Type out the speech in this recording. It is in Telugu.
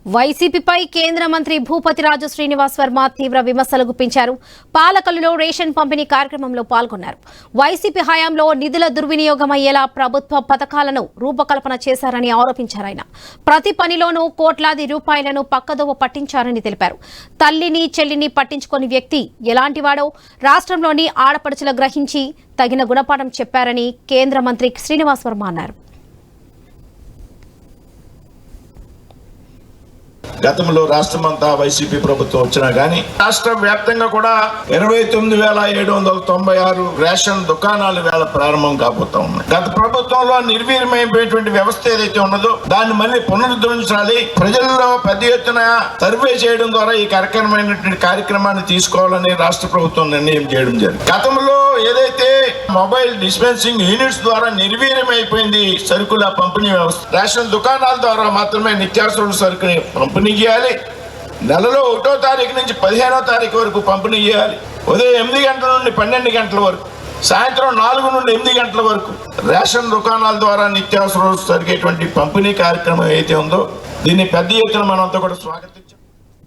వైసీపీపై కేంద్ర మంత్రి భూపతిరాజు శ్రీనివాస్ వర్మ తీవ్ర విమర్శలు గుప్పించారు. పాలకొల్లులో రేషన్ పంపిణీ కార్యక్రమంలో పాల్గొన్నారు. వైసీపీ హయాంలో నిధుల దుర్వినియోగం అయ్యేలా ప్రభుత్వ పథకాలను రూపకల్పన చేశారని ఆరోపించారు. ఆయన ప్రతి పనిలోనూ కోట్లాది రూపాయలను పక్కదోవ పట్టించారని తెలిపారు. తల్లిని చెల్లిని పట్టించుకోని వ్యక్తి ఎలాంటివాడో రాష్ట్రంలోని ఆడపడుచులు గ్రహించి తగిన గుణపాఠం చెప్పారని కేంద్ర మంత్రి శ్రీనివాస్ వర్మ అన్నారు. గతంలో రాష్ట్రమంతా వైసీపీ ప్రభుత్వం వచ్చినా గానీ రాష్ట్ర వ్యాప్తంగా కూడా 29,796 రేషన్ దుకాణాలు వేళ ప్రారంభం కాబోతా ఉన్నాయి. గత ప్రభుత్వంలో నిర్వీర్యమైనటువంటి వ్యవస్థ ఏదైతే ఉన్నదో దాన్ని మళ్ళీ పునరుద్ధరించాలి. ప్రజల్లో పెద్ద ఎత్తున సర్వే చేయడం ద్వారా ఈ కార్యక్రమాన్ని తీసుకోవాలని రాష్ట్ర ప్రభుత్వం నిర్ణయం చేయడం జరిగింది. గతంలో ఏదైతే మొబైల్ డిస్పెన్సింగ్ యూనిట్స్ ద్వారా నిర్వీర్యమైపోయింది సరుకుల పంపిణీ వ్యవస్థ. రేషన్ దుకాణాల ద్వారా మాత్రమే నిత్యావసర సరుకుని పంపిణీ చేయాలి. నెలలో 1వ తారీఖు నుంచి 15వ తారీఖు వరకు పంపిణీ చేయాలి. ఉదయం 8 గంటల నుండి 12 గంటల వరకు, సాయంత్రం 4 నుండి 8 గంటల వరకు రేషన్ దుకాణాల ద్వారా నిత్యావసర సరిగేటువంటి పంపిణీ కార్యక్రమం ఏదైతే ఉందో దీన్ని పెద్ద ఎత్తున మనంతా కూడా స్వాగతం